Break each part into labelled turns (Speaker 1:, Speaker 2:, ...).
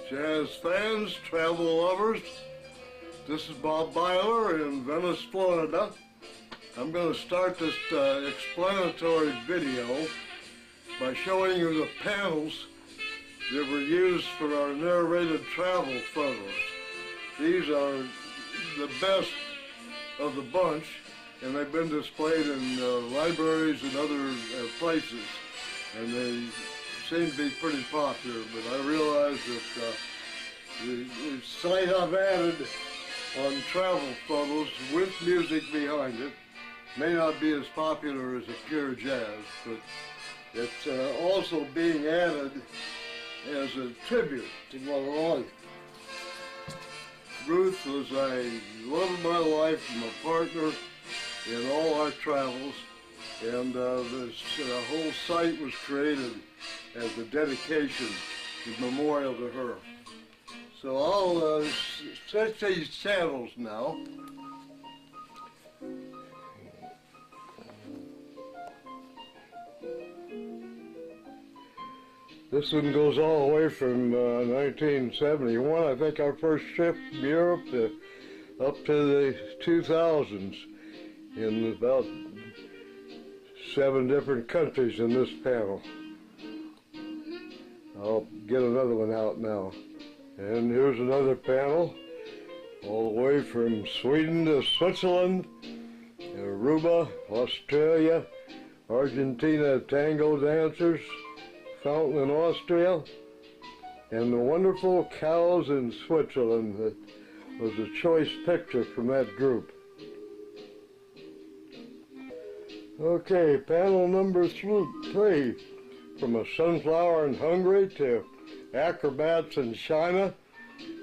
Speaker 1: Jazz fans, travel lovers, this is Bob Byler in Venice, Florida. I'm going to start this explanatory video by showing you the panels that were used for our narrated travel photos. These are the best of the bunch, and they've been displayed in libraries and other places, and they seem to be pretty popular, but I realize that the site I've added on travel photos with music behind it may not be as popular as a pure jazz, but it's also being added as a tribute to my life. Ruth was a love of my life and a partner in all our travels, and this whole site was created as a dedication, a memorial to her. So I'll set these channels now. This one goes all the way from 1971. I think our first trip to Europe up to the 2000s in about 7 different countries in this panel. I'll get another one out now. And here's another panel all the way from Sweden to Switzerland, Aruba, Australia, Argentina tango dancers, Fountain in Austria, and the wonderful cows in Switzerland that was a choice picture from that group. Okay, panel number 3, from a sunflower in Hungary to acrobats in China,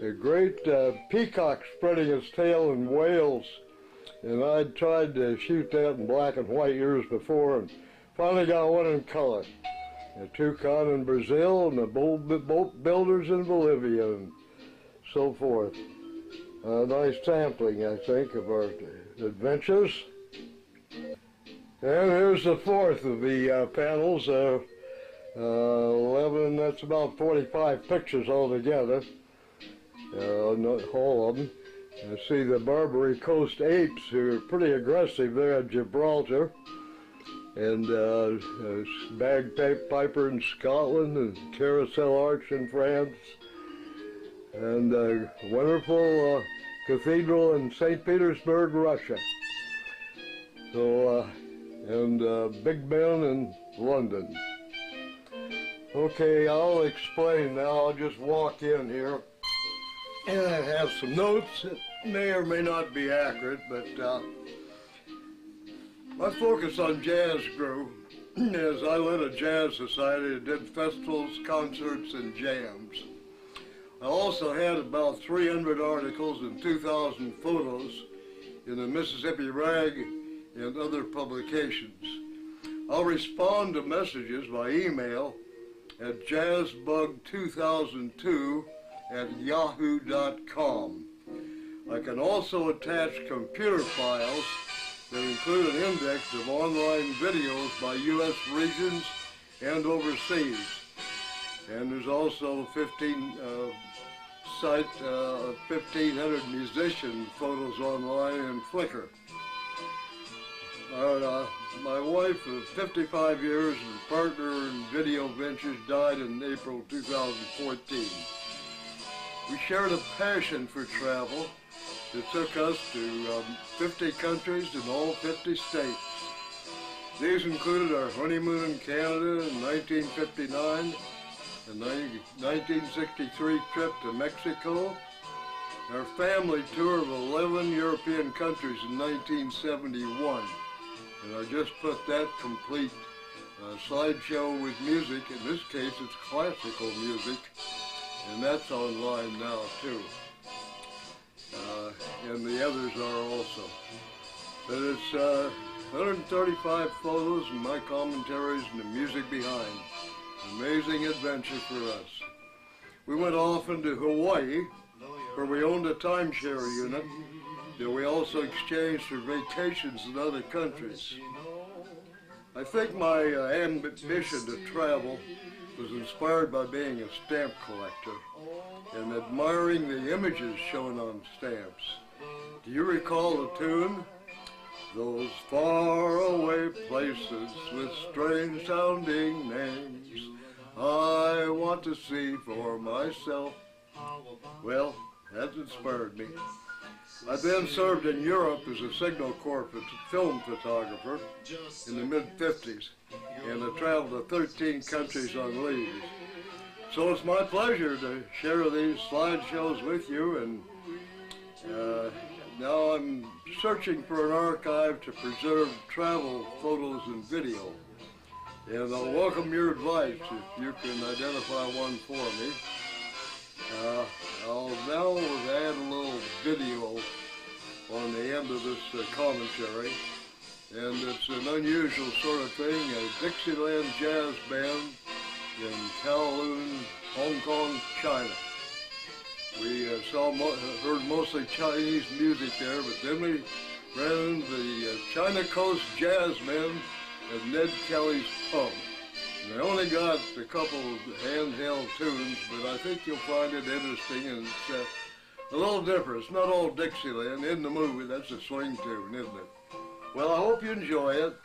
Speaker 1: a great peacock spreading its tail in Wales, and I'd tried to shoot that in black and white years before and finally got one in color. A toucan in Brazil, and the boat builders in Bolivia, and so forth. A nice sampling, I think, of our adventures. And here's the 4th of the panels. 11, that's about 45 pictures altogether, not all of them. You see the Barbary Coast apes, who are pretty aggressive there at Gibraltar, and bagpiper in Scotland, and carousel arch in France, and a wonderful cathedral in St. Petersburg, Russia. So, and Big Ben in London. Okay, I'll explain now. I'll just walk in here, and I have some notes that may or may not be accurate, but my focus on jazz grew as I led a jazz society that did festivals, concerts, and jams. I also had about 300 articles and 2,000 photos in the Mississippi Rag and other publications. I'll respond to messages by email at jazzbug2002@yahoo.com. I can also attach computer files that include an index of online videos by U.S. regions and overseas. And there's also 1,500 musician photos online in Flickr. My wife of 55 years and partner in video ventures died in April 2014. We shared a passion for travel that took us to 50 countries in all 50 states. These included our honeymoon in Canada in 1959, the 1963 trip to Mexico, our family tour of 11 European countries in 1971. And I just put that complete slideshow with music. In this case, it's classical music, and that's online now too. And the others are also. But it's 135 photos and my commentaries and the music behind. Amazing adventure for us. We went off into Hawaii, where we owned a timeshare unit that we also exchanged for vacations in other countries. I think my ambition to travel was inspired by being a stamp collector. and admiring the images shown on stamps. Do you recall the tune? Those faraway places with strange sounding names I want to see for myself. Well, that's inspired me. I then served in Europe as a Signal Corps film photographer in the mid-50s, and I traveled to 13 countries on leave. So it's my pleasure to share these slideshows with you, and now I'm searching for an archive to preserve travel photos and video. And I'll welcome your advice if you can identify one for me. I'll now add a little video on the end of this commentary. And it's an unusual sort of thing, a Dixieland jazz band in Kowloon, Hong Kong, China. We heard mostly Chinese music there, but then we ran into the China Coast Jazzmen at Ned Kelly's Pub. And they only got a couple of handheld tunes, but I think you'll find it interesting, and it's a little different. It's not all Dixieland. In the movie, that's a swing tune, isn't it? Well, I hope you enjoy it,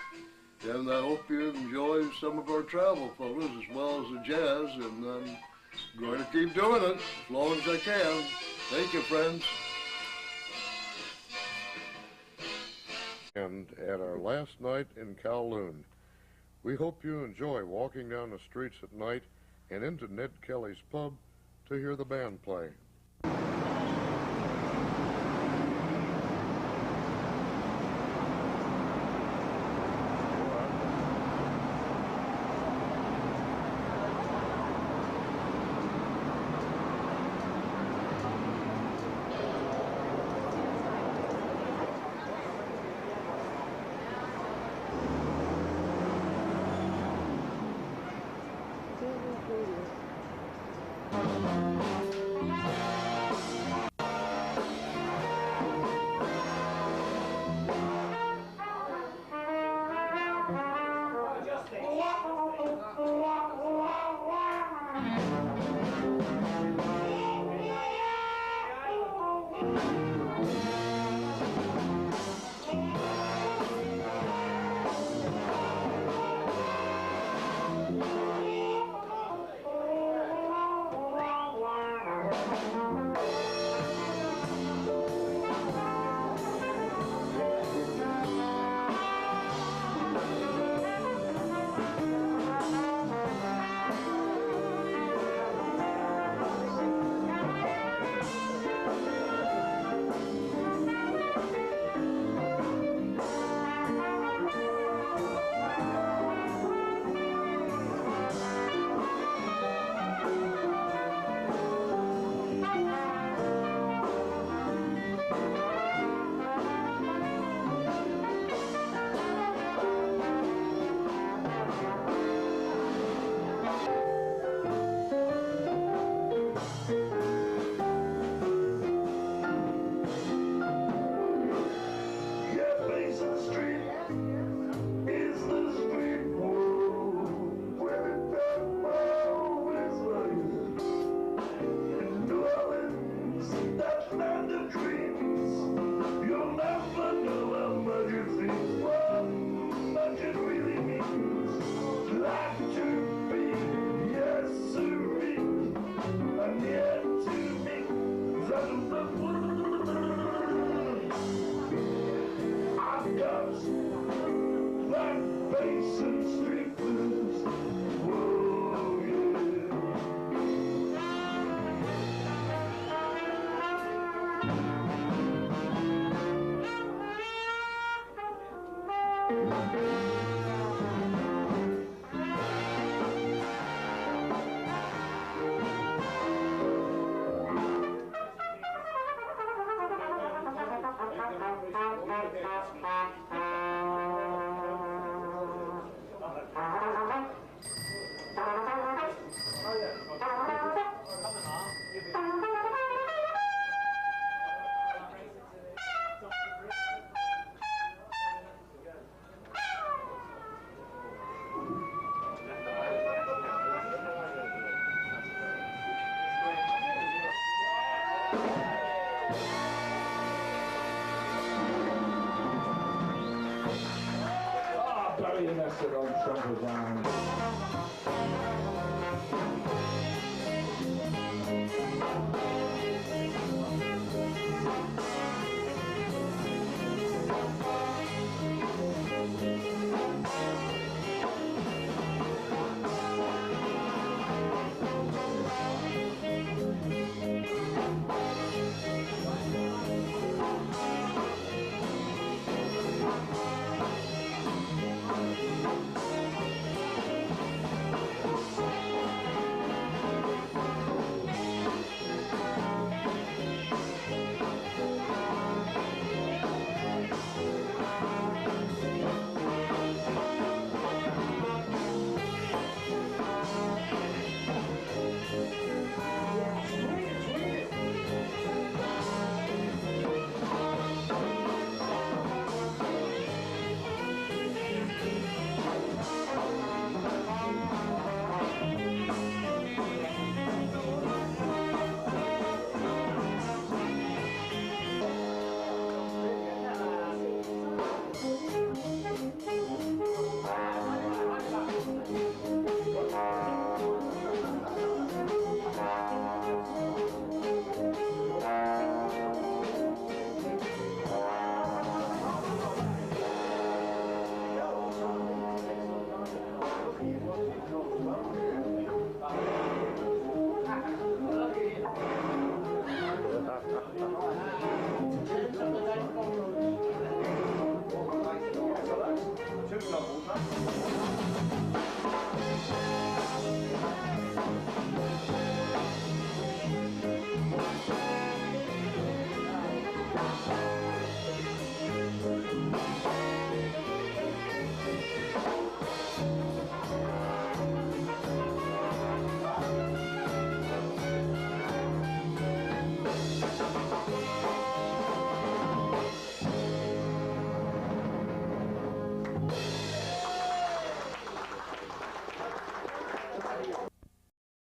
Speaker 1: and I hope you enjoy some of our travel photos as well as the jazz, and I'm going to keep doing it as long as I can. Thank you, friends. And at our last night in Kowloon, we hope you enjoy walking down the streets at night and into Ned Kelly's Pub to hear the band play.
Speaker 2: Bastard old trumpet down.